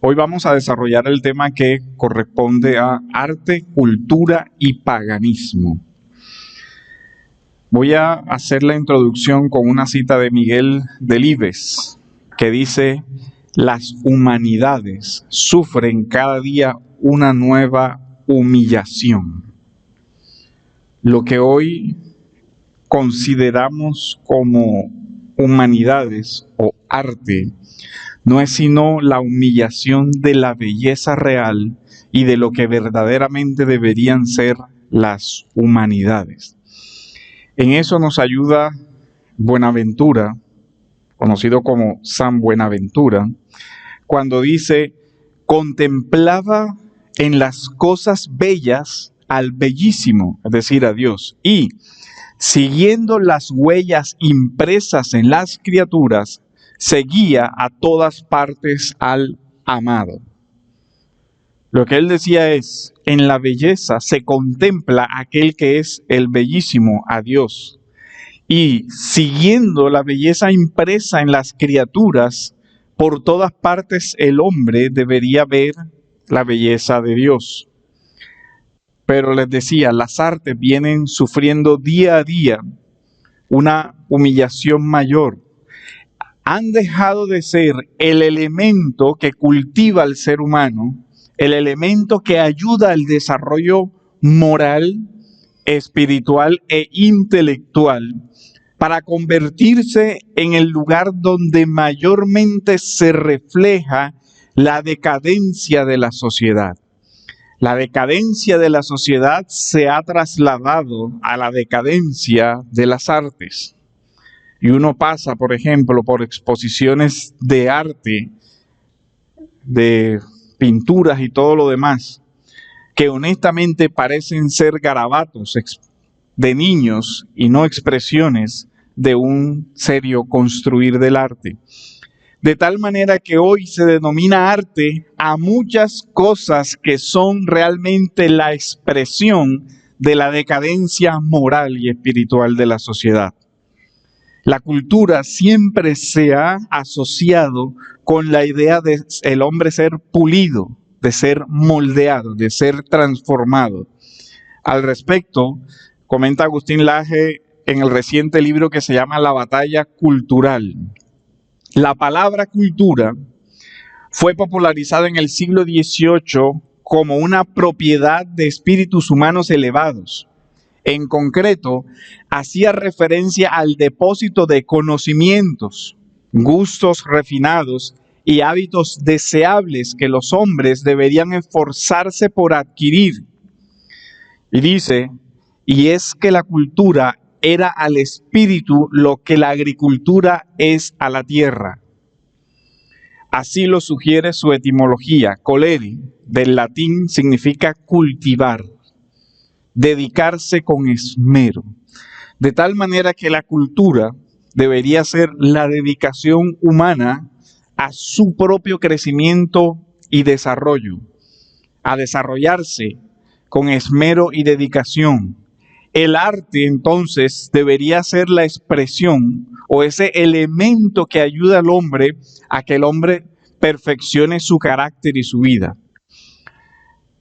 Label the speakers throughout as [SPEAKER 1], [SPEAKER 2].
[SPEAKER 1] Hoy vamos a desarrollar el tema que corresponde a arte, cultura y paganismo. Voy a hacer la introducción con una cita de Miguel Delibes, que dice: las humanidades sufren cada día una nueva humillación. Lo que hoy consideramos como humanidades o arte no es sino la humillación de la belleza real y de lo que verdaderamente deberían ser las humanidades. En eso nos ayuda Buenaventura, conocido como San Buenaventura, cuando dice: contemplaba en las cosas bellas al bellísimo, es decir, a Dios, y siguiendo las huellas impresas en las criaturas, seguía a todas partes al amado. Lo que él decía es: en la belleza se contempla aquel que es el bellísimo, a Dios. Y siguiendo la belleza impresa en las criaturas, por todas partes el hombre debería ver la belleza de Dios. Pero les decía, las artes vienen sufriendo día a día una humillación mayor. Han dejado de ser el elemento que cultiva al ser humano, el elemento que ayuda al desarrollo moral, espiritual e intelectual, para convertirse en el lugar donde mayormente se refleja la decadencia de la sociedad. La decadencia de la sociedad se ha trasladado a la decadencia de las artes. Y uno pasa, por ejemplo, por exposiciones de arte, de pinturas y todo lo demás, que honestamente parecen ser garabatos de niños y no expresiones de un serio construir del arte. De tal manera que hoy se denomina arte a muchas cosas que son realmente la expresión de la decadencia moral y espiritual de la sociedad. La cultura siempre se ha asociado con la idea de el hombre ser pulido, de ser moldeado, de ser transformado. Al respecto, comenta Agustín Laje en el reciente libro que se llama La batalla cultural. La palabra cultura fue popularizada en el siglo XVIII como una propiedad de espíritus humanos elevados. En concreto, hacía referencia al depósito de conocimientos, gustos refinados y hábitos deseables que los hombres deberían esforzarse por adquirir. Y dice: y es que la cultura era al espíritu lo que la agricultura es a la tierra. Así lo sugiere su etimología. Colere, del latín, significa cultivar, dedicarse con esmero. De tal manera que la cultura debería ser la dedicación humana a su propio crecimiento y desarrollo, a desarrollarse con esmero y dedicación. El arte, entonces, debería ser la expresión o ese elemento que ayuda al hombre a que el hombre perfeccione su carácter y su vida.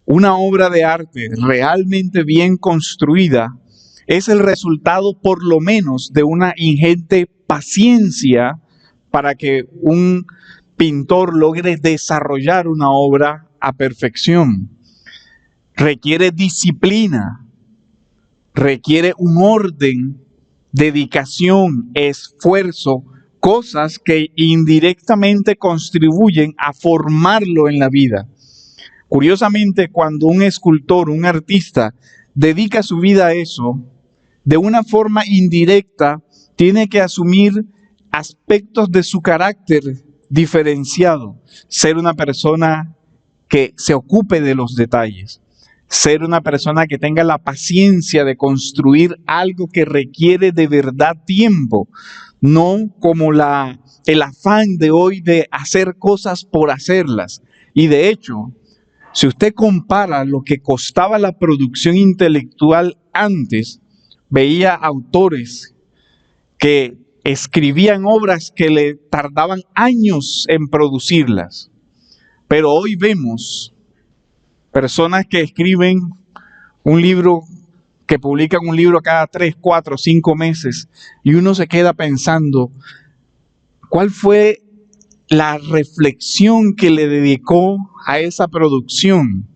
[SPEAKER 1] Una obra de arte realmente bien construida es el resultado, por lo menos, de una ingente paciencia para que un pintor logre desarrollar una obra a perfección. Requiere disciplina, requiere un orden, dedicación, esfuerzo, cosas que indirectamente contribuyen a formarlo en la vida. Curiosamente, cuando un escultor, un artista, dedica su vida a eso, de una forma indirecta, tiene que asumir aspectos de su carácter diferenciado. Ser una persona que se ocupe de los detalles. Ser una persona que tenga la paciencia de construir algo que requiere de verdad tiempo, no como el afán de hoy de hacer cosas por hacerlas. Y de hecho, si usted compara lo que costaba la producción intelectual antes, veía autores que escribían obras que le tardaban años en producirlas. Pero hoy vemos personas que escriben un libro, que publican un libro cada 3, 4, 5 meses, y uno se queda pensando, ¿cuál fue la reflexión que le dedicó a esa producción?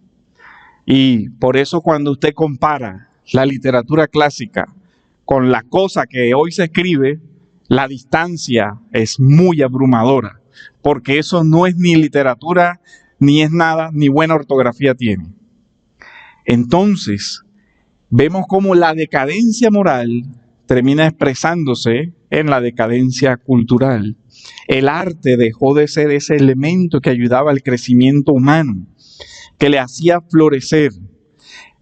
[SPEAKER 1] Y por eso cuando usted compara la literatura clásica con la cosa que hoy se escribe, la distancia es muy abrumadora, porque eso no es ni literatura, ni es nada, ni buena ortografía tiene. Entonces, vemos cómo la decadencia moral termina expresándose en la decadencia cultural. El arte dejó de ser ese elemento que ayudaba al crecimiento humano, que le hacía florecer.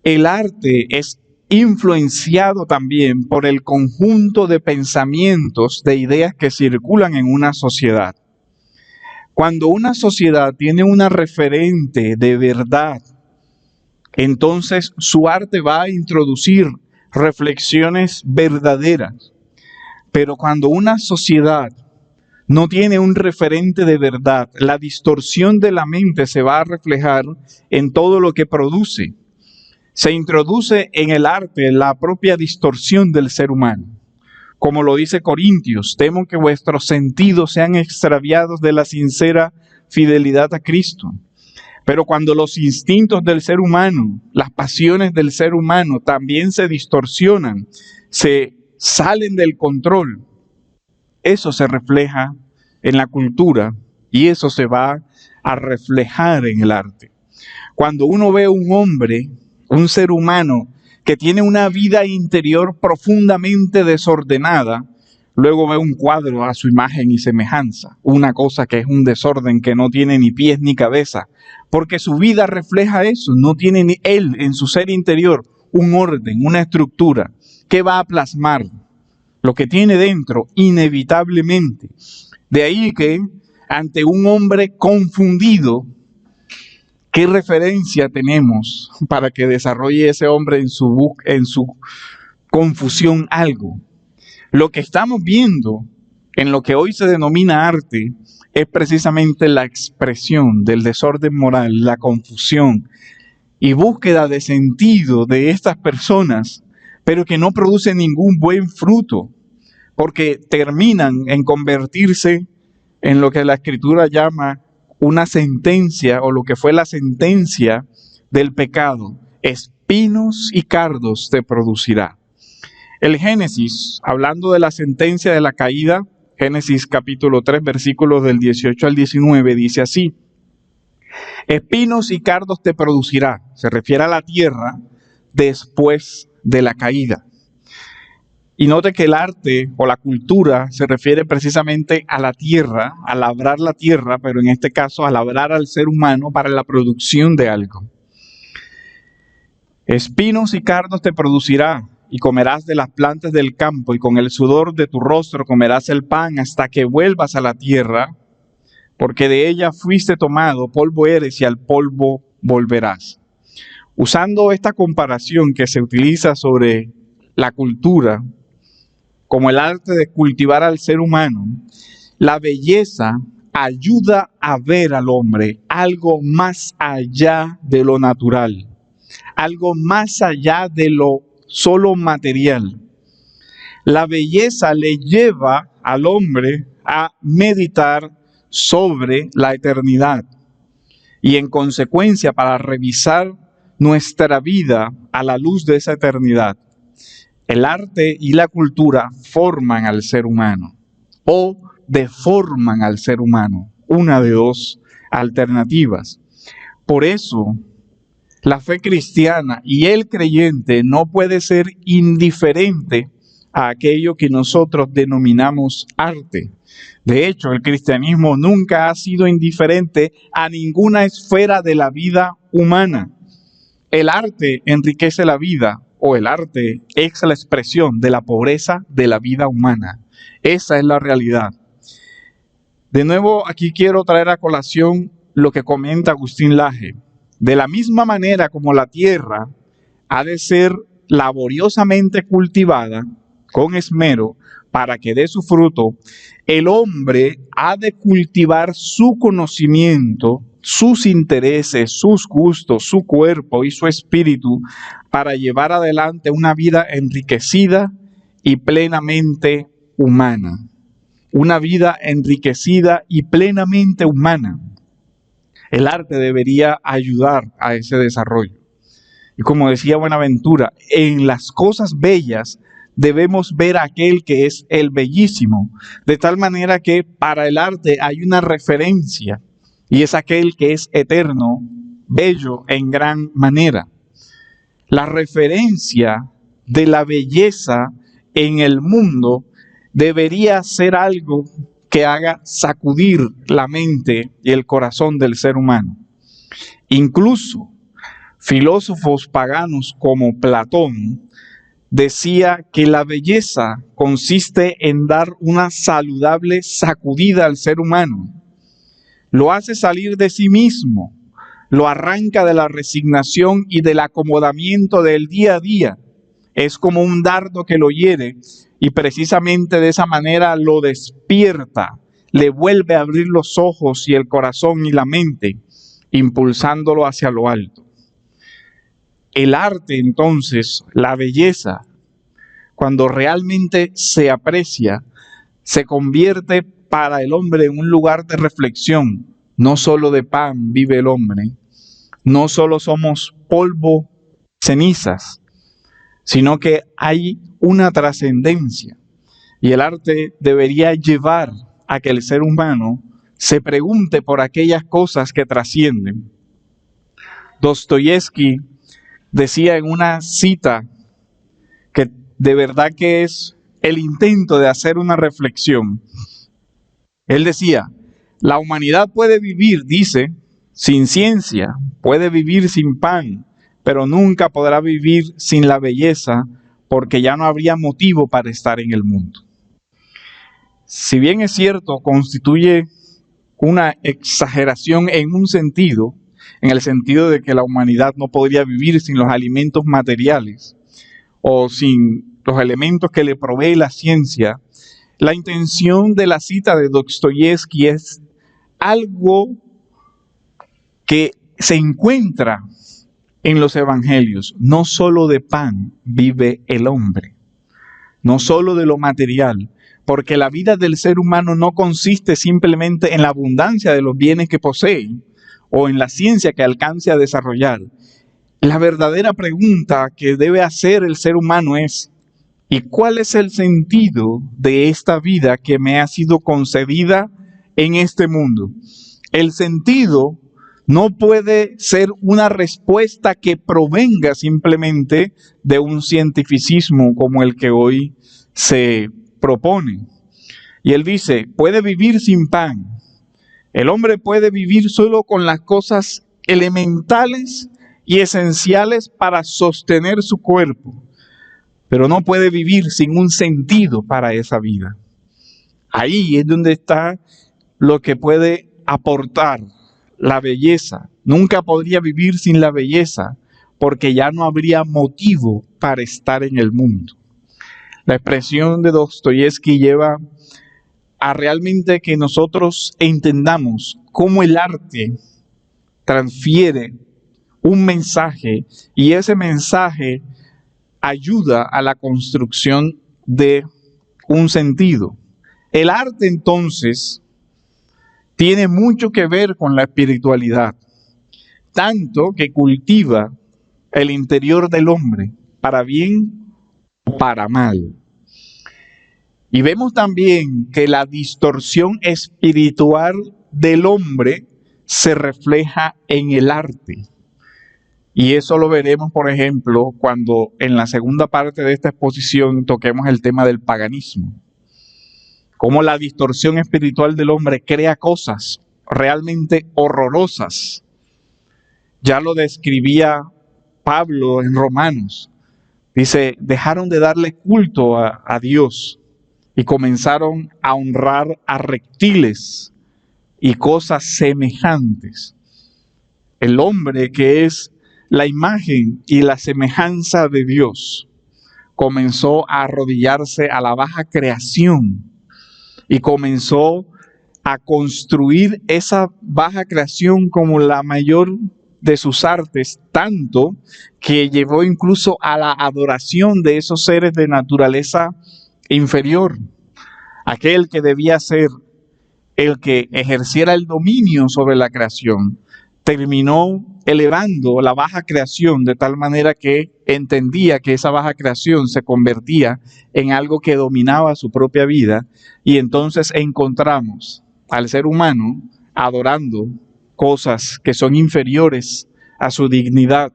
[SPEAKER 1] El arte es influenciado también por el conjunto de pensamientos, de ideas que circulan en una sociedad. Cuando una sociedad tiene una referente de verdad, entonces su arte va a introducir reflexiones verdaderas. Pero cuando una sociedad no tiene un referente de verdad, la distorsión de la mente se va a reflejar en todo lo que produce. Se introduce en el arte la propia distorsión del ser humano. Como lo dice Corintios, temo que vuestros sentidos sean extraviados de la sincera fidelidad a Cristo. Pero cuando los instintos del ser humano, las pasiones del ser humano también se distorsionan, se salen del control, eso se refleja en la cultura y eso se va a reflejar en el arte. Cuando uno ve un hombre, un ser humano que tiene una vida interior profundamente desordenada, luego ve un cuadro a su imagen y semejanza, una cosa que es un desorden que no tiene ni pies ni cabeza, porque su vida refleja eso, no tiene ni él en su ser interior un orden, una estructura que va a plasmar lo que tiene dentro inevitablemente. De ahí que ante un hombre confundido, ¿qué referencia tenemos para que desarrolle ese hombre en su confusión algo? Lo que estamos viendo en lo que hoy se denomina arte es precisamente la expresión del desorden moral, la confusión y búsqueda de sentido de estas personas, pero que no producen ningún buen fruto, porque terminan en convertirse en lo que la Escritura llama una sentencia, o lo que fue la sentencia del pecado: espinos y cardos te producirá. El Génesis, hablando de la sentencia de la caída, Génesis capítulo 3, versículos del 18 al 19, dice así: espinos y cardos te producirá. Se refiere a la tierra después de la caída. Y note que el arte o la cultura se refiere precisamente a la tierra, a labrar la tierra, pero en este caso a labrar al ser humano para la producción de algo. Espinos y cardos te producirá, y comerás de las plantas del campo, y con el sudor de tu rostro comerás el pan hasta que vuelvas a la tierra, porque de ella fuiste tomado, polvo eres y al polvo volverás. Usando esta comparación que se utiliza sobre la cultura como el arte de cultivar al ser humano, la belleza ayuda a ver al hombre algo más allá de lo natural, algo más allá de lo solo material. La belleza le lleva al hombre a meditar sobre la eternidad y en consecuencia para revisar nuestra vida a la luz de esa eternidad. El arte y la cultura forman al ser humano o deforman al ser humano, una de dos alternativas. Por eso, la fe cristiana y el creyente no puede ser indiferente a aquello que nosotros denominamos arte. De hecho, el cristianismo nunca ha sido indiferente a ninguna esfera de la vida humana. El arte enriquece la vida, o el arte es la expresión de la pobreza de la vida humana. Esa es la realidad. De nuevo, aquí quiero traer a colación lo que comenta Agustín Laje. De la misma manera como la tierra ha de ser laboriosamente cultivada con esmero para que dé su fruto, el hombre ha de cultivar su conocimiento sus intereses, sus gustos, su cuerpo y su espíritu para llevar adelante una vida enriquecida y plenamente humana. Una vida enriquecida y plenamente humana. El arte debería ayudar a ese desarrollo. Y como decía Buenaventura, en las cosas bellas debemos ver a aquel que es el bellísimo, de tal manera que para el arte hay una referencia, y es aquel que es eterno, bello en gran manera. La referencia de la belleza en el mundo debería ser algo que haga sacudir la mente y el corazón del ser humano. Incluso filósofos paganos como Platón decía que la belleza consiste en dar una saludable sacudida al ser humano. Lo hace salir de sí mismo, lo arranca de la resignación y del acomodamiento del día a día. Es como un dardo que lo hiere y precisamente de esa manera lo despierta, le vuelve a abrir los ojos y el corazón y la mente, impulsándolo hacia lo alto. El arte, entonces, la belleza, cuando realmente se aprecia, se convierte para el hombre en un lugar de reflexión. No solo de pan vive el hombre, no solo somos polvo, cenizas, sino que hay una trascendencia. Y el arte debería llevar a que el ser humano se pregunte por aquellas cosas que trascienden. Dostoyevski decía en una cita que de verdad que es el intento de hacer una reflexión. Él decía, la humanidad puede vivir, dice, sin ciencia, puede vivir sin pan, pero nunca podrá vivir sin la belleza, porque ya no habría motivo para estar en el mundo. Si bien es cierto, constituye una exageración en un sentido, en el sentido de que la humanidad no podría vivir sin los alimentos materiales o sin los elementos que le provee la ciencia, la intención de la cita de Dostoyevski es algo que se encuentra en los evangelios. No solo de pan vive el hombre, no solo de lo material, porque la vida del ser humano no consiste simplemente en la abundancia de los bienes que posee o en la ciencia que alcance a desarrollar. La verdadera pregunta que debe hacer el ser humano es: ¿y cuál es el sentido de esta vida que me ha sido concedida en este mundo? El sentido no puede ser una respuesta que provenga simplemente de un cientificismo como el que hoy se propone. Y él dice, puede vivir sin pan. El hombre puede vivir solo con las cosas elementales y esenciales para sostener su cuerpo, pero no puede vivir sin un sentido para esa vida. Ahí es donde está lo que puede aportar la belleza. Nunca podría vivir sin la belleza, porque ya no habría motivo para estar en el mundo. La expresión de Dostoyevski lleva a realmente que nosotros entendamos cómo el arte transfiere un mensaje y ese mensaje ayuda a la construcción de un sentido. El arte entonces tiene mucho que ver con la espiritualidad, tanto que cultiva el interior del hombre para bien o para mal. Y vemos también que la distorsión espiritual del hombre se refleja en el arte. Y eso lo veremos, por ejemplo, cuando en la segunda parte de esta exposición toquemos el tema del paganismo. Cómo la distorsión espiritual del hombre crea cosas realmente horrorosas. Ya lo describía Pablo en Romanos. Dice, dejaron de darle culto a Dios y comenzaron a honrar a reptiles y cosas semejantes. El hombre, que es la imagen y la semejanza de Dios, comenzó a arrodillarse a la baja creación y comenzó a construir esa baja creación como la mayor de sus artes, tanto que llevó incluso a la adoración de esos seres de naturaleza inferior. Aquel que debía ser el que ejerciera el dominio sobre la creación, terminó elevando la baja creación de tal manera que entendía que esa baja creación se convertía en algo que dominaba su propia vida, y entonces encontramos al ser humano adorando cosas que son inferiores a su dignidad.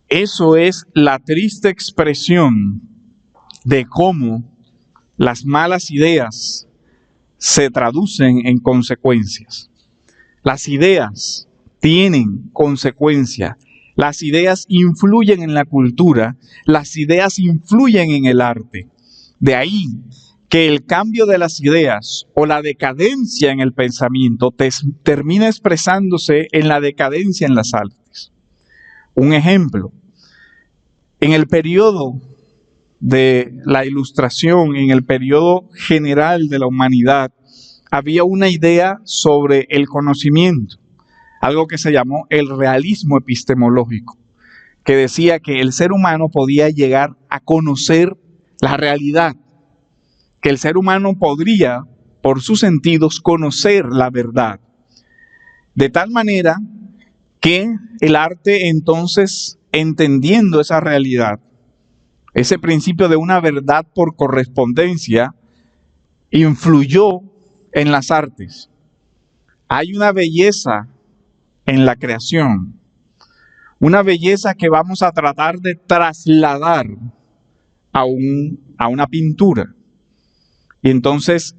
[SPEAKER 1] Eso es la triste expresión de cómo las malas ideas se traducen en consecuencias. Las ideas tienen consecuencias. Las ideas influyen en la cultura. Las ideas influyen en el arte. De ahí que el cambio de las ideas o la decadencia en el pensamiento termina expresándose en la decadencia en las artes. Un ejemplo, en el periodo de la Ilustración, en el periodo general de la humanidad, había una idea sobre el conocimiento, algo que se llamó el realismo epistemológico, que decía que el ser humano podía llegar a conocer la realidad, que el ser humano podría, por sus sentidos, conocer la verdad. De tal manera que el arte entonces, entendiendo esa realidad, ese principio de una verdad por correspondencia, influyó en las artes. Hay una belleza en la creación, una belleza que vamos a tratar de trasladar a una pintura. Y entonces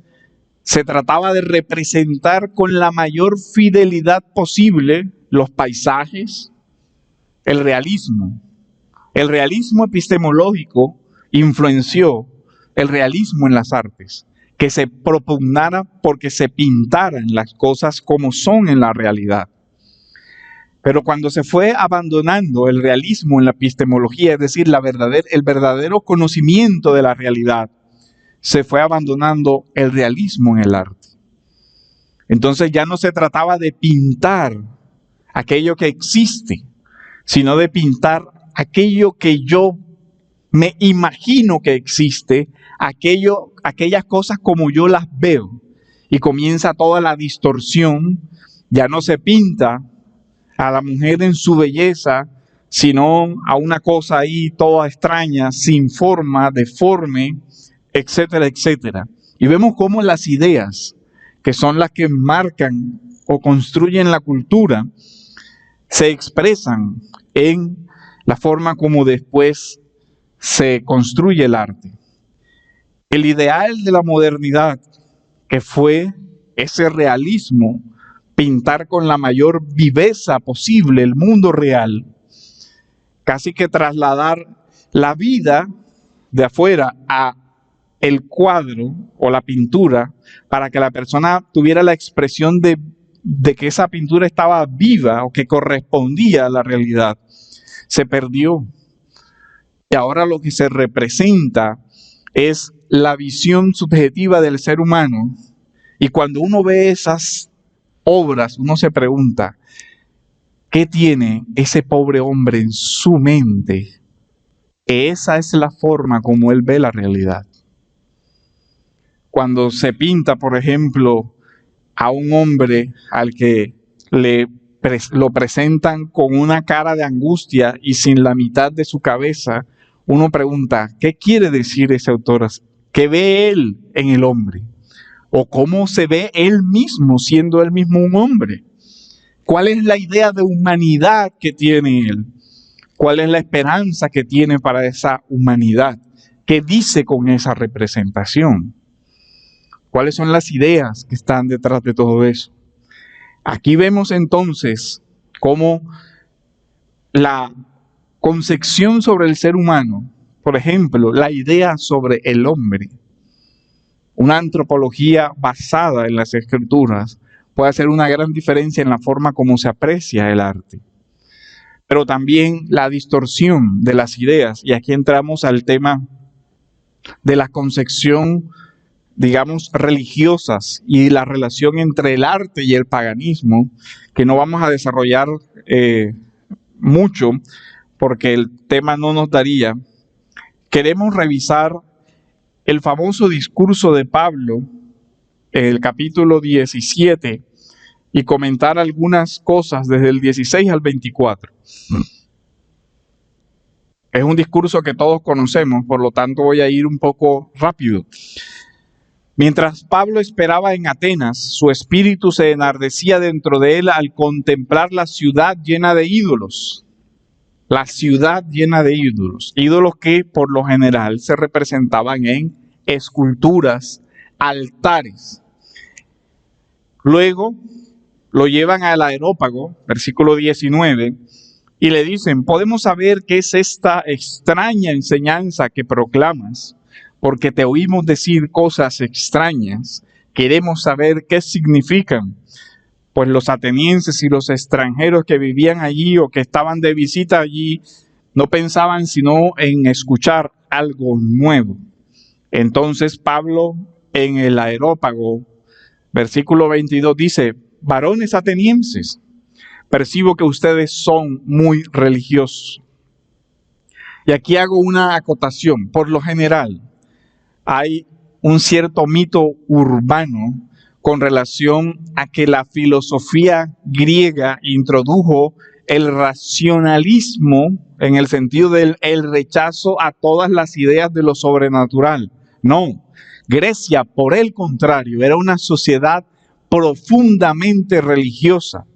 [SPEAKER 1] se trataba de representar con la mayor fidelidad posible los paisajes, el realismo. El realismo epistemológico influenció el realismo en las artes, que se propugnara porque se pintaran las cosas como son en la realidad. Pero cuando se fue abandonando el realismo en la epistemología, es decir, el verdadero conocimiento de la realidad, se fue abandonando el realismo en el arte. Entonces ya no se trataba de pintar aquello que existe, sino de pintar aquello que yo me imagino que existe, aquellas cosas como yo las veo. Y comienza toda la distorsión. Ya no se pinta a la mujer en su belleza, sino a una cosa ahí toda extraña, sin forma, deforme, etcétera, etcétera. Y vemos cómo las ideas, que son las que marcan o construyen la cultura, se expresan en la forma como después se construye el arte. El ideal de la modernidad, que fue ese realismo, pintar con la mayor viveza posible el mundo real, casi que trasladar la vida de afuera a el cuadro o la pintura para que la persona tuviera la expresión de que esa pintura estaba viva o que correspondía a la realidad, se perdió. Y ahora lo que se representa es la visión subjetiva del ser humano. Y cuando uno ve esas obras, uno se pregunta, ¿qué tiene ese pobre hombre en su mente? Esa es la forma como él ve la realidad. Cuando se pinta, por ejemplo, a un hombre al que lo presentan con una cara de angustia y sin la mitad de su cabeza, uno pregunta, ¿qué quiere decir ese autor? ¿Qué ve él en el hombre? ¿O cómo se ve él mismo siendo él mismo un hombre? ¿Cuál es la idea de humanidad que tiene él? ¿Cuál es la esperanza que tiene para esa humanidad? ¿Qué dice con esa representación? ¿Cuáles son las ideas que están detrás de todo eso? Aquí vemos entonces cómo la concepción sobre el ser humano, por ejemplo, la idea sobre el hombre, una antropología basada en las escrituras, puede hacer una gran diferencia en la forma como se aprecia el arte. Pero también la distorsión de las ideas, y aquí entramos al tema de la concepción digamos, religiosas y la relación entre el arte y el paganismo, que no vamos a desarrollar mucho porque el tema no nos daría, queremos revisar el famoso discurso de Pablo, el capítulo 17, y comentar algunas cosas desde el 16 al 24. Es un discurso que todos conocemos, por lo tanto voy a ir un poco rápido. Mientras Pablo esperaba en Atenas, su espíritu se enardecía dentro de él al contemplar la ciudad llena de ídolos. La ciudad llena de ídolos. Ídolos que por lo general se representaban en esculturas, altares. Luego lo llevan al Areópago, versículo 19, y le dicen: podemos saber qué es esta extraña enseñanza que proclamas, porque te oímos decir cosas extrañas. Queremos saber qué significan. Pues los atenienses y los extranjeros que vivían allí o que estaban de visita allí no pensaban sino en escuchar algo nuevo. Entonces Pablo en el Areópago, versículo 22, dice: varones atenienses, percibo que ustedes son muy religiosos. Y aquí hago una acotación. Por lo general, hay un cierto mito urbano con relación a que la filosofía griega introdujo el racionalismo en el sentido del rechazo a todas las ideas de lo sobrenatural. No, Grecia, por el contrario, era una sociedad profundamente religiosa.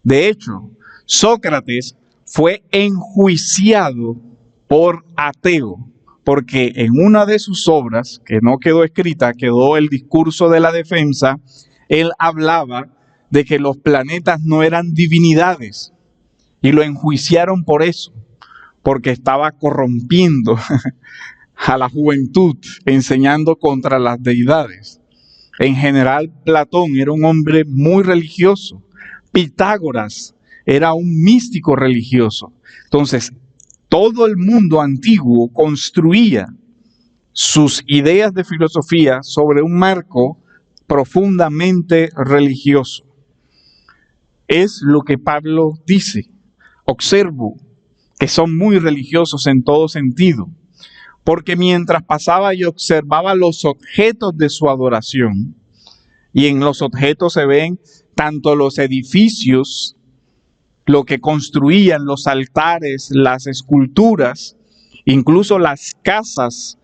[SPEAKER 1] De hecho, Sócrates fue enjuiciado por ateo, porque en una de sus obras, que no quedó escrita, quedó el discurso de la defensa, él hablaba de que los planetas no eran divinidades, y lo enjuiciaron por eso, porque estaba corrompiendo a la juventud, enseñando contra las deidades. En general, Platón era un hombre muy religioso. Pitágoras era un místico religioso. Entonces, todo el mundo antiguo construía sus ideas de filosofía sobre un marco profundamente religioso. Es lo que Pablo dice. Observo que son muy religiosos en todo sentido, porque mientras pasaba y observaba los objetos de su adoración, y en los objetos se ven tanto los edificios, lo que construían, los altares, las esculturas, incluso las casas,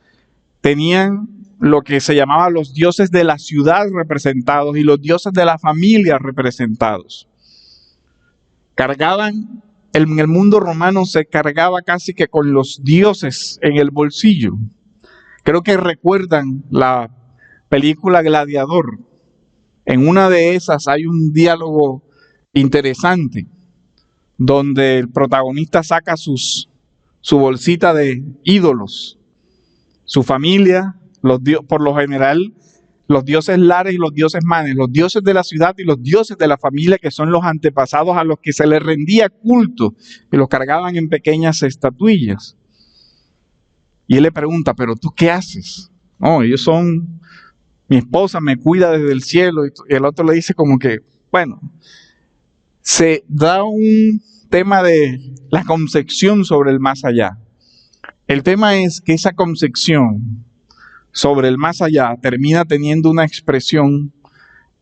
[SPEAKER 1] tenían lo que se llamaba los dioses de la ciudad representados y los dioses de la familia representados. Cargaban, en el mundo romano se cargaba casi que con los dioses en el bolsillo. Creo que recuerdan la película Gladiador. En una de esas hay un diálogo interesante donde el protagonista saca su bolsita de ídolos, su familia, por lo general los dioses Lares y los dioses Manes, los dioses de la ciudad y los dioses de la familia, que son los antepasados a los que se les rendía culto, y los cargaban en pequeñas estatuillas. Y él le pregunta: ¿pero tú qué haces? No, ellos son, mi esposa me cuida desde el cielo. Y el otro le dice como que, bueno, se da un tema de la concepción sobre el más allá. El tema es que esa concepción sobre el más allá termina teniendo una expresión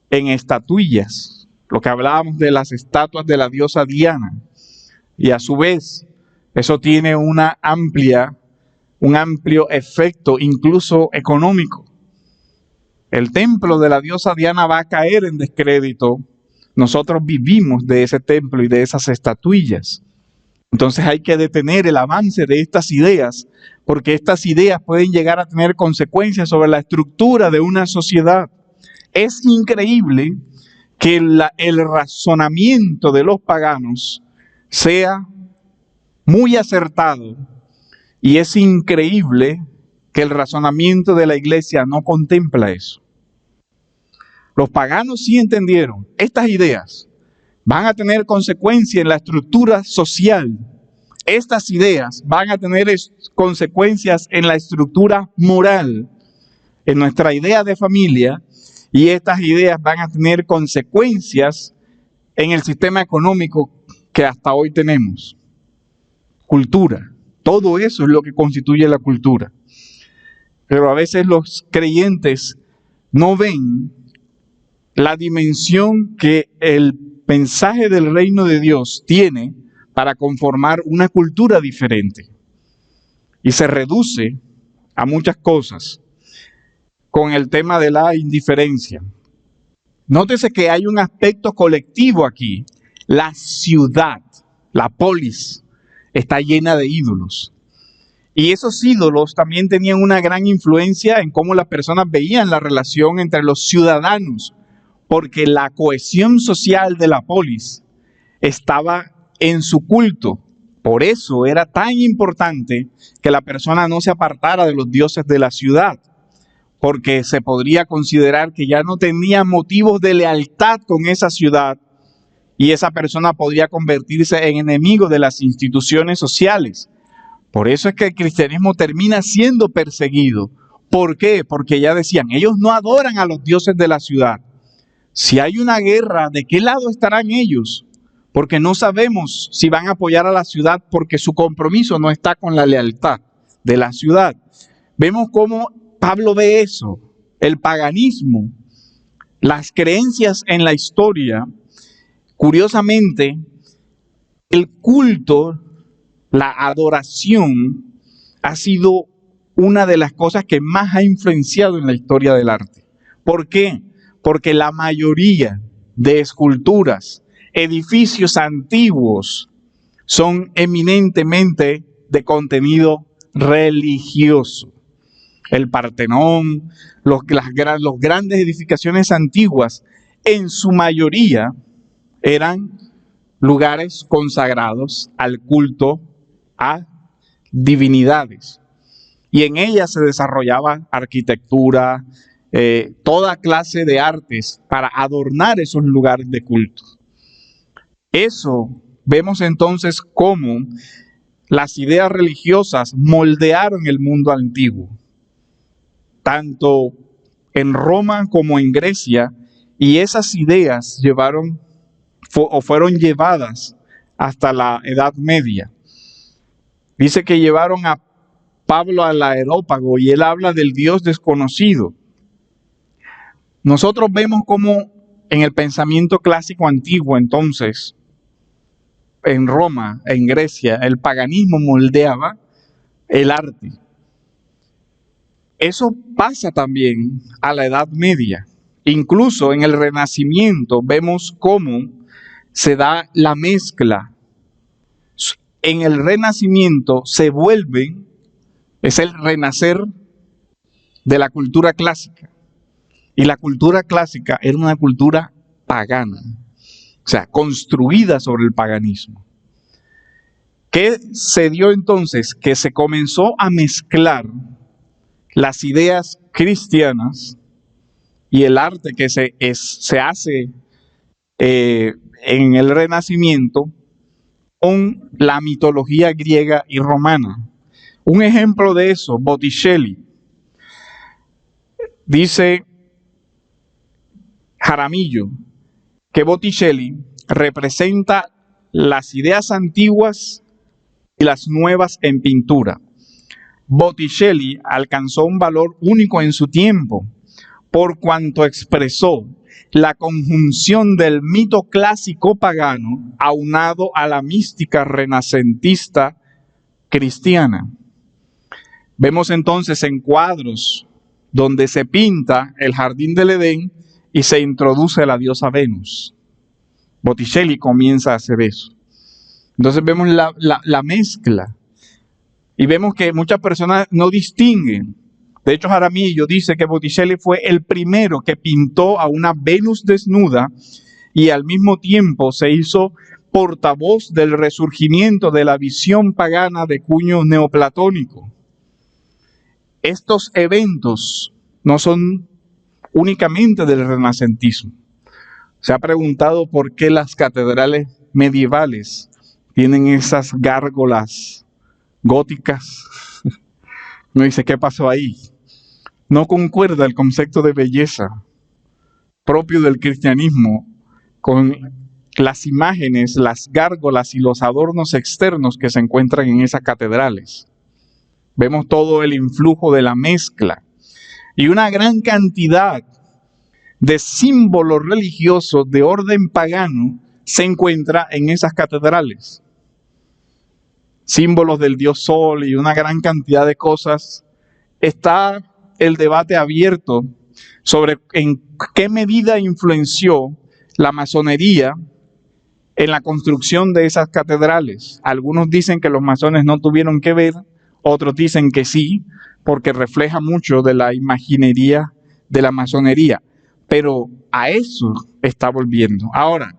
[SPEAKER 1] en estatuillas, lo que hablábamos de las estatuas de la diosa Diana, y a su vez eso tiene un amplio efecto incluso económico. El templo de la diosa Diana va a caer en descrédito. Nosotros vivimos de ese templo y de esas estatuillas. Entonces hay que detener el avance de estas ideas, porque estas ideas pueden llegar a tener consecuencias sobre la estructura de una sociedad. Es increíble que el razonamiento de los paganos sea muy acertado, y es increíble que el razonamiento de la iglesia no contempla eso. Los paganos sí entendieron, estas ideas van a tener consecuencia en la estructura social. Estas ideas van a tener consecuencias en la estructura moral. en nuestra idea de familia, y estas ideas van a tener consecuencias en el sistema económico que hasta hoy tenemos. Cultura. Todo eso es lo que constituye la cultura. Pero a veces los creyentes no ven la dimensión que el mensaje del reino de Dios tiene para conformar una cultura diferente. Y se reduce a muchas cosas con el tema de la indiferencia. Nótese que hay un aspecto colectivo aquí. La ciudad, la polis, está llena de ídolos. Y esos ídolos también tenían una gran influencia en cómo las personas veían la relación entre los ciudadanos, porque la cohesión social de la polis estaba en su culto. Por eso era tan importante que la persona no se apartara de los dioses de la ciudad, porque se podría considerar que ya no tenía motivos de lealtad con esa ciudad y esa persona podría convertirse en enemigo de las instituciones sociales. Por eso es que el cristianismo termina siendo perseguido. ¿Por qué? Porque ya decían, ellos no adoran a los dioses de la ciudad. Si hay una guerra, ¿de qué lado estarán ellos? Porque no sabemos si van a apoyar a la ciudad porque su compromiso no está con la lealtad de la ciudad. Vemos cómo Pablo ve eso, el paganismo, las creencias en la historia. Curiosamente, el culto, la adoración, ha sido una de las cosas que más ha influenciado en la historia del arte. ¿Por qué? Porque la mayoría de esculturas, edificios antiguos, son eminentemente de contenido religioso. El Partenón, las grandes edificaciones antiguas, en su mayoría eran lugares consagrados al culto a divinidades. Y en ellas se desarrollaba arquitectura, toda clase de artes para adornar esos lugares de culto. Eso vemos entonces cómo las ideas religiosas moldearon el mundo antiguo, tanto en Roma como en Grecia, y esas ideas fueron llevadas hasta la Edad Media. Dice que llevaron a Pablo al Areópago y él habla del Dios desconocido. Nosotros vemos cómo en el pensamiento clásico antiguo, entonces, en Roma, en Grecia, el paganismo moldeaba el arte. Eso pasa también a la Edad Media. Incluso en el Renacimiento vemos cómo se da la mezcla. En el Renacimiento es el renacer de la cultura clásica. Y la cultura clásica era una cultura pagana, o sea, construida sobre el paganismo. ¿Qué se dio entonces? Que se comenzó a mezclar las ideas cristianas y el arte que se hace en el Renacimiento con la mitología griega y romana. Un ejemplo de eso, Botticelli. Dice Jaramillo que Botticelli representa las ideas antiguas y las nuevas en pintura. Botticelli alcanzó un valor único en su tiempo por cuanto expresó la conjunción del mito clásico pagano aunado a la mística renacentista cristiana. Vemos entonces en cuadros donde se pinta el jardín del Edén y se introduce la diosa Venus. Botticelli comienza a hacer eso. Entonces vemos la mezcla y vemos que muchas personas no distinguen. De hecho, Jaramillo dice que Botticelli fue el primero que pintó a una Venus desnuda y al mismo tiempo se hizo portavoz del resurgimiento de la visión pagana de cuño neoplatónico. Estos eventos no son únicamente del renacentismo. Se ha preguntado por qué las catedrales medievales tienen esas gárgolas góticas. Uno dice, ¿qué pasó ahí? No concuerda el concepto de belleza propio del cristianismo con las imágenes, las gárgolas y los adornos externos que se encuentran en esas catedrales. Vemos todo el influjo de la mezcla y una gran cantidad de símbolos religiosos de orden pagano se encuentra en esas catedrales. Símbolos del dios Sol y una gran cantidad de cosas. Está el debate abierto sobre en qué medida influenció la masonería en la construcción de esas catedrales. Algunos dicen que los masones no tuvieron que ver, otros dicen que sí, porque refleja mucho de la imaginería de la masonería. Pero a eso está volviendo. Ahora,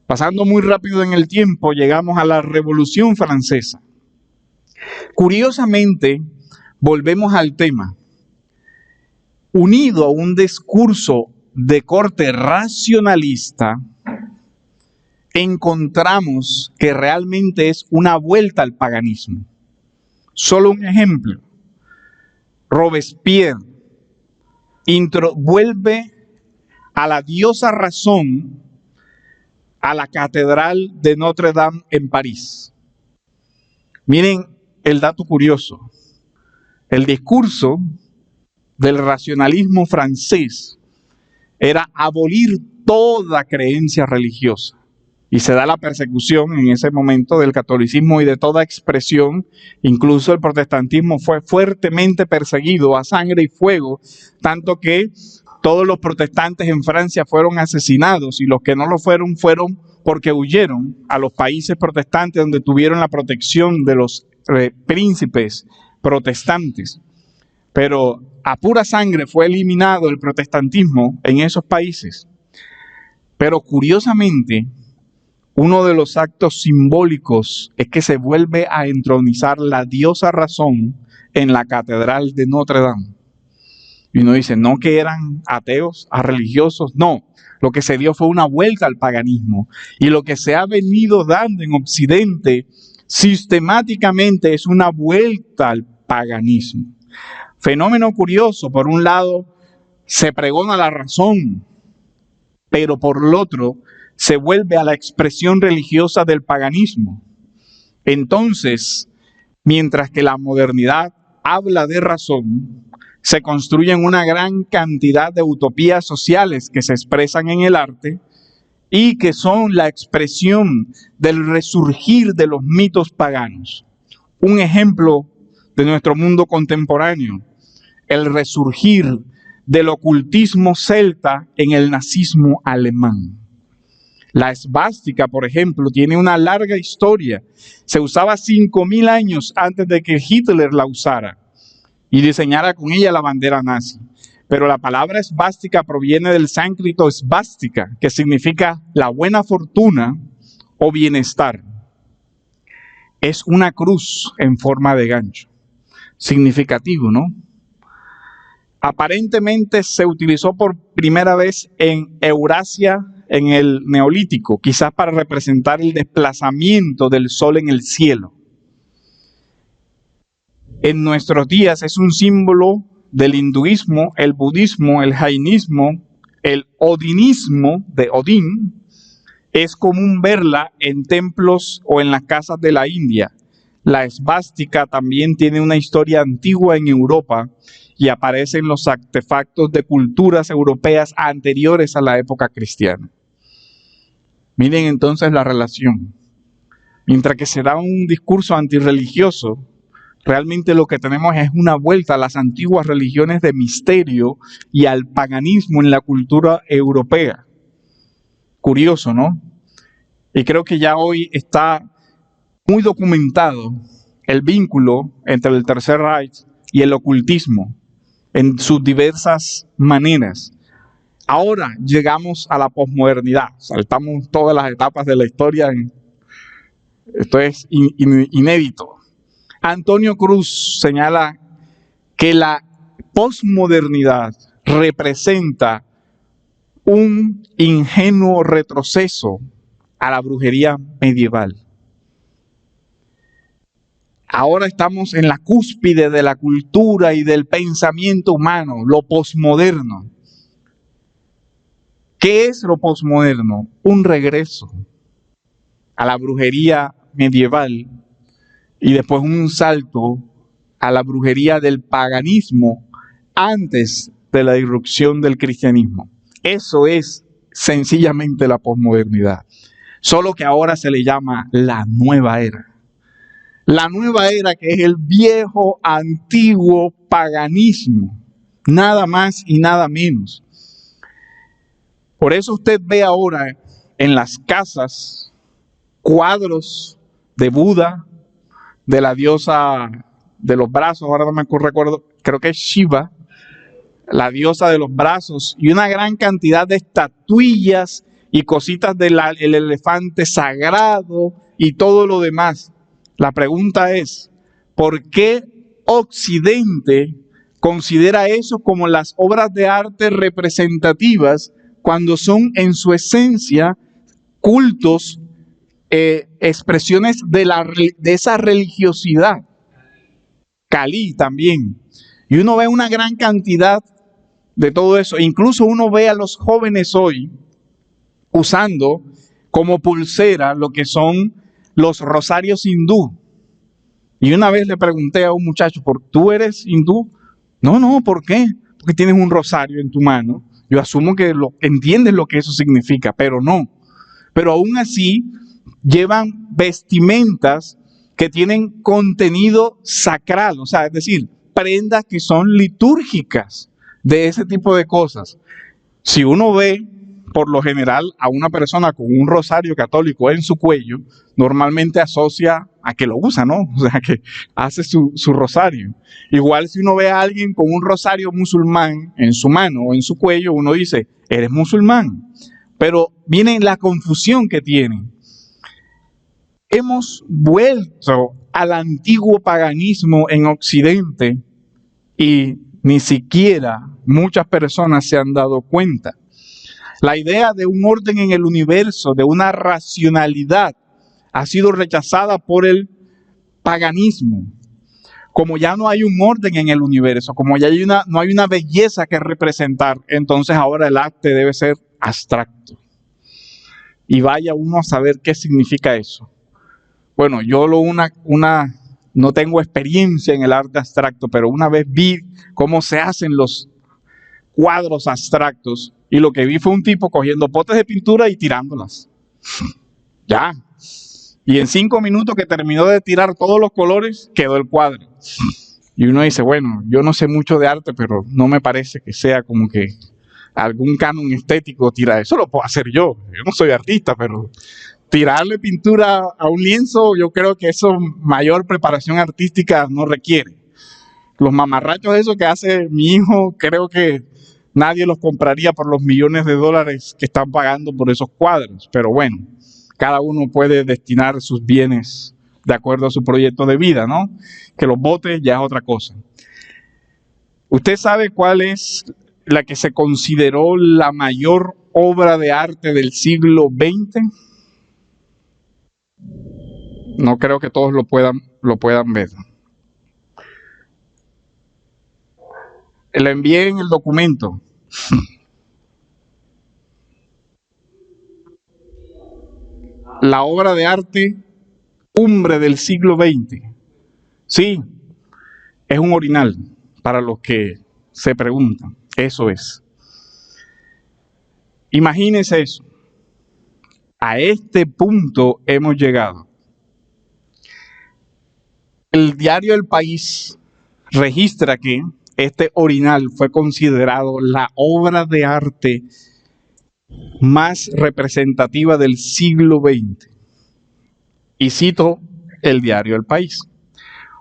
[SPEAKER 1] pasando muy rápido en el tiempo, llegamos a la Revolución Francesa. Curiosamente, volvemos al tema. Unido a un discurso de corte racionalista, encontramos que realmente es una vuelta al paganismo. Solo un ejemplo. Robespierre vuelve a la diosa razón a la Catedral de Notre Dame en París. Miren el dato curioso. El discurso del racionalismo francés era abolir toda creencia religiosa. Y se da la persecución en ese momento del catolicismo y de toda expresión. Incluso el protestantismo fue fuertemente perseguido a sangre y fuego, tanto que todos los protestantes en Francia fueron asesinados y los que no lo fueron porque huyeron a los países protestantes donde tuvieron la protección de los príncipes protestantes. Pero a pura sangre fue eliminado el protestantismo en esos países. Pero curiosamente, uno de los actos simbólicos es que se vuelve a entronizar la diosa razón en la Catedral de Notre Dame. Y uno dice, no que eran ateos, religiosos, no. Lo que se dio fue una vuelta al paganismo. Y lo que se ha venido dando en Occidente sistemáticamente es una vuelta al paganismo. Fenómeno curioso, por un lado, se pregona la razón, pero por el otro, se vuelve a la expresión religiosa del paganismo. Entonces, mientras que la modernidad habla de razón, se construyen una gran cantidad de utopías sociales que se expresan en el arte y que son la expresión del resurgir de los mitos paganos. Un ejemplo de nuestro mundo contemporáneo, el resurgir del ocultismo celta en el nazismo alemán. La esvástica, por ejemplo, tiene una larga historia. Se usaba 5.000 años antes de que Hitler la usara y diseñara con ella la bandera nazi. Pero la palabra esvástica proviene del sánscrito svástica, que significa la buena fortuna o bienestar. Es una cruz en forma de gancho. Significativo, ¿no? Aparentemente se utilizó por primera vez en Eurasia en el Neolítico, quizás para representar el desplazamiento del sol en el cielo. En nuestros días es un símbolo del hinduismo, el budismo, el jainismo, el odinismo de Odín. Es común verla en templos o en las casas de la India. La esvástica también tiene una historia antigua en Europa y aparece en los artefactos de culturas europeas anteriores a la época cristiana. Miren entonces la relación. Mientras que se da un discurso antirreligioso, realmente lo que tenemos es una vuelta a las antiguas religiones de misterio y al paganismo en la cultura europea. Curioso, ¿no? Y creo que ya hoy está muy documentado el vínculo entre el Tercer Reich y el ocultismo en sus diversas maneras. Ahora llegamos a la posmodernidad, saltamos todas las etapas de la historia. Esto es inédito. Antonio Cruz señala que la posmodernidad representa un ingenuo retroceso a la brujería medieval. Ahora estamos en la cúspide de la cultura y del pensamiento humano, lo posmoderno. ¿Qué es lo posmoderno? Un regreso a la brujería medieval y después un salto a la brujería del paganismo antes de la irrupción del cristianismo. Eso es sencillamente la posmodernidad. Solo que ahora se le llama la nueva era. La nueva era, que es el viejo, antiguo paganismo. Nada más y nada menos. Por eso usted ve ahora en las casas cuadros de Buda, de la diosa de los brazos, ahora no me recuerdo, creo que es Shiva, la diosa de los brazos, y una gran cantidad de estatuillas y cositas del elefante sagrado y todo lo demás. La pregunta es, ¿por qué Occidente considera eso como las obras de arte representativas cuando son en su esencia cultos, expresiones de esa religiosidad? Kali también. Y uno ve una gran cantidad de todo eso. Incluso uno ve a los jóvenes hoy usando como pulsera lo que son los rosarios hindú. Y una vez le pregunté a un muchacho, ¿tú eres hindú? No, ¿por qué? Porque tienes un rosario en tu mano. Yo asumo que entiendes lo que eso significa, pero no. Pero aún así llevan vestimentas que tienen contenido sacral, o sea, es decir, prendas que son litúrgicas de ese tipo de cosas. Si uno ve, por lo general, a una persona con un rosario católico en su cuello, normalmente asocia a que lo usa, ¿no? O sea, que hace su rosario. Igual si uno ve a alguien con un rosario musulmán en su mano o en su cuello, uno dice, eres musulmán. Pero viene la confusión que tienen. Hemos vuelto al antiguo paganismo en Occidente y ni siquiera muchas personas se han dado cuenta. La idea de un orden en el universo, de una racionalidad, ha sido rechazada por el paganismo. Como ya no hay un orden en el universo, como ya no hay una belleza que representar, entonces ahora el arte debe ser abstracto. Y vaya uno a saber qué significa eso. Bueno, yo no tengo experiencia en el arte abstracto, pero una vez vi cómo se hacen los cuadros abstractos y lo que vi fue un tipo cogiendo potes de pintura y tirándolas. Ya. Y en 5 minutos que terminó de tirar todos los colores, quedó el cuadro. Y uno dice, bueno, yo no sé mucho de arte, pero no me parece que sea como que algún canon estético tira eso. Lo puedo hacer yo. Yo no soy artista, pero tirarle pintura a un lienzo, yo creo que eso mayor preparación artística no requiere. Los mamarrachos esos que hace mi hijo, creo que nadie los compraría por los millones de dólares que están pagando por esos cuadros. Pero bueno, cada uno puede destinar sus bienes de acuerdo a su proyecto de vida, ¿no? Que los bote ya es otra cosa. ¿Usted sabe cuál es la que se consideró la mayor obra de arte del siglo XX? No creo que todos lo puedan ver. Le envié en el documento. La obra de arte cumbre del siglo XX. Sí, es un orinal, para los que se preguntan. Eso es. Imagínense eso. A este punto hemos llegado. El diario El País registra que este orinal fue considerado la obra de arte más representativa del siglo XX. Y cito el diario El País.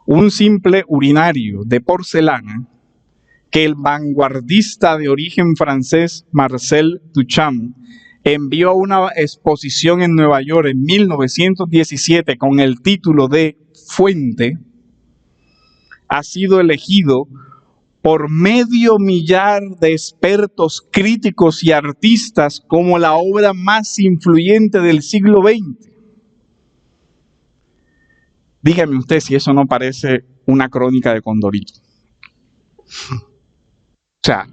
[SPEAKER 1] Un simple urinario de porcelana que el vanguardista de origen francés Marcel Duchamp envió a una exposición en Nueva York en 1917 con el título de Fuente, ha sido elegido por 500.000 de expertos, críticos y artistas como la obra más influyente del siglo XX. Dígame usted si eso no parece una crónica de Condorito. O sea,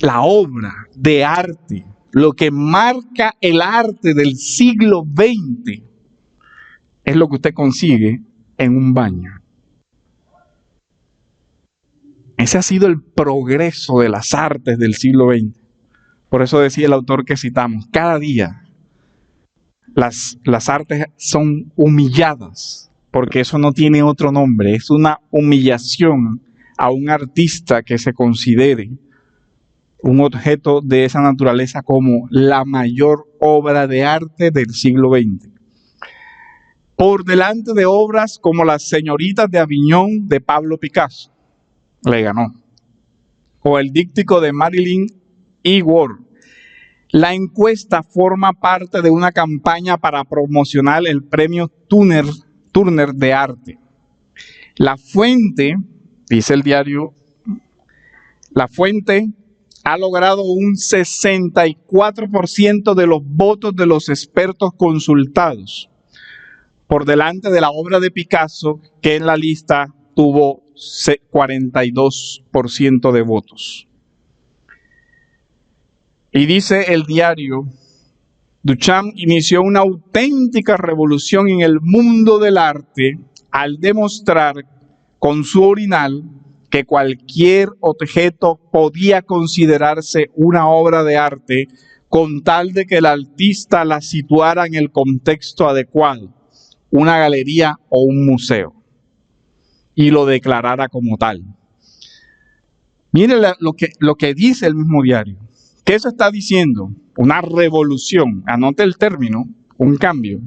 [SPEAKER 1] la obra de arte, lo que marca el arte del siglo XX, es lo que usted consigue en un baño. Ese ha sido el progreso de las artes del siglo XX. Por eso decía el autor que citamos, cada día las artes son humilladas, porque eso no tiene otro nombre, es una humillación a un artista que se considere un objeto de esa naturaleza como la mayor obra de arte del siglo XX. Por delante de obras como Las Señoritas de Aviñón de Pablo Picasso, le ganó. O el díptico de Marilyn E. Ward. La encuesta forma parte de una campaña para promocionar el premio Turner de arte. La fuente, dice el diario, la fuente ha logrado un 64% de los votos de los expertos consultados, por delante de la obra de Picasso, que en la lista tuvo 42% de votos. Y dice el diario, Duchamp inició una auténtica revolución en el mundo del arte al demostrar con su orinal que cualquier objeto podía considerarse una obra de arte con tal de que el artista la situara en el contexto adecuado, una galería o un museo, y lo declarara como tal. Mire lo que dice el mismo diario. ¿Qué se está diciendo? Una revolución, anote el término, un cambio.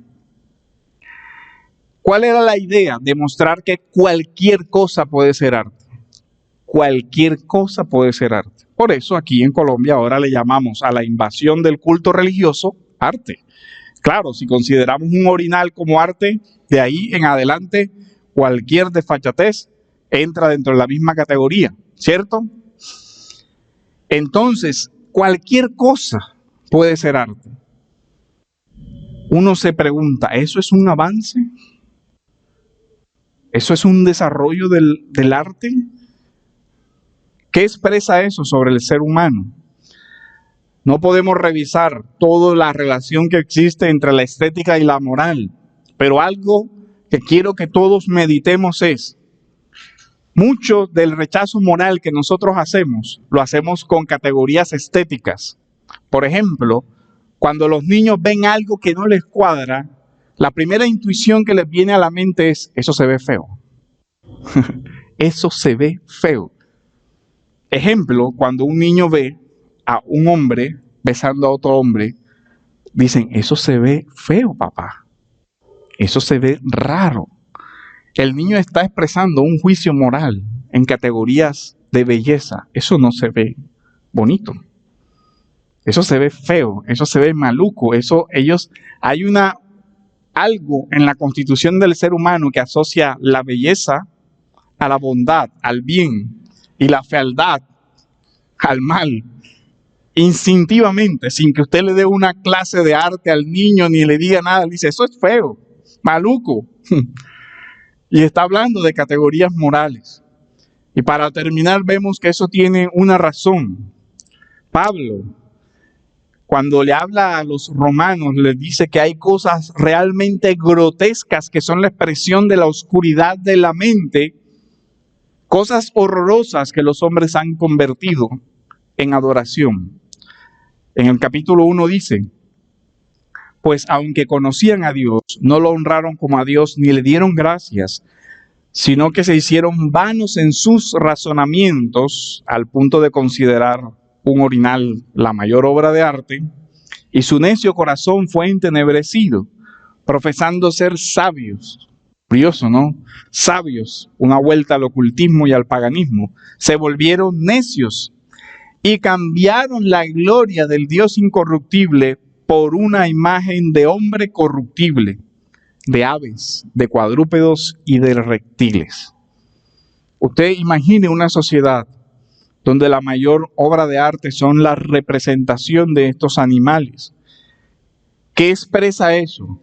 [SPEAKER 1] ¿Cuál era la idea? Demostrar que cualquier cosa puede ser arte. Cualquier cosa puede ser arte. Por eso aquí en Colombia ahora le llamamos a la invasión del culto religioso arte. Claro, si consideramos un orinal como arte, de ahí en adelante cualquier desfachatez entra dentro de la misma categoría, ¿cierto? Entonces, cualquier cosa puede ser arte. Uno se pregunta, ¿eso es un avance? ¿Eso es un desarrollo del arte? ¿Qué expresa eso sobre el ser humano? No podemos revisar toda la relación que existe entre la estética y la moral, pero algo que quiero que todos meditemos es, mucho del rechazo moral que nosotros hacemos, lo hacemos con categorías estéticas. Por ejemplo, cuando los niños ven algo que no les cuadra, la primera intuición que les viene a la mente es, eso se ve feo. Eso se ve feo. Ejemplo, cuando un niño ve a un hombre besando a otro hombre, dicen, eso se ve feo, papá. Eso se ve raro. El niño está expresando un juicio moral en categorías de belleza. Eso no se ve bonito. Eso se ve feo, eso se ve maluco. Hay algo en la constitución del ser humano que asocia la belleza a la bondad, al bien, y la fealdad al mal. Instintivamente, sin que usted le dé una clase de arte al niño ni le diga nada, le dice, eso es feo, maluco. Y está hablando de categorías morales. Y para terminar, vemos que eso tiene una razón. Pablo, cuando le habla a los romanos, les dice que hay cosas realmente grotescas que son la expresión de la oscuridad de la mente, cosas horrorosas que los hombres han convertido en adoración. En el capítulo 1 dice, pues aunque conocían a Dios, no lo honraron como a Dios ni le dieron gracias, sino que se hicieron vanos en sus razonamientos al punto de considerar un orinal la mayor obra de arte, y su necio corazón fue entenebrecido, profesando ser sabios. Curioso, ¿no? Sabios, una vuelta al ocultismo y al paganismo, se volvieron necios y cambiaron la gloria del Dios incorruptible por una imagen de hombre corruptible, de aves, de cuadrúpedos y de reptiles. Usted imagine una sociedad donde la mayor obra de arte son la representación de estos animales. ¿Qué expresa eso?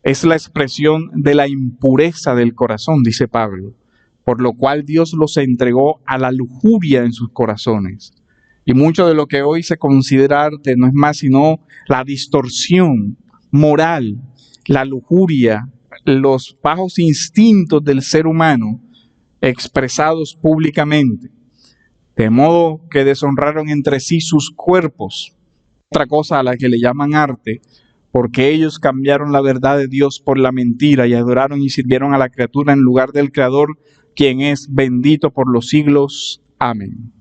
[SPEAKER 1] es la expresión de la impureza del corazón, dice Pablo, por lo cual Dios los entregó a la lujuria en sus corazones. Y mucho de lo que hoy se considera arte no es más sino la distorsión moral, la lujuria, los bajos instintos del ser humano expresados públicamente, de modo que deshonraron entre sí sus cuerpos, otra cosa a la que le llaman arte, porque ellos cambiaron la verdad de Dios por la mentira y adoraron y sirvieron a la criatura en lugar del Creador, quien es bendito por los siglos. Amén.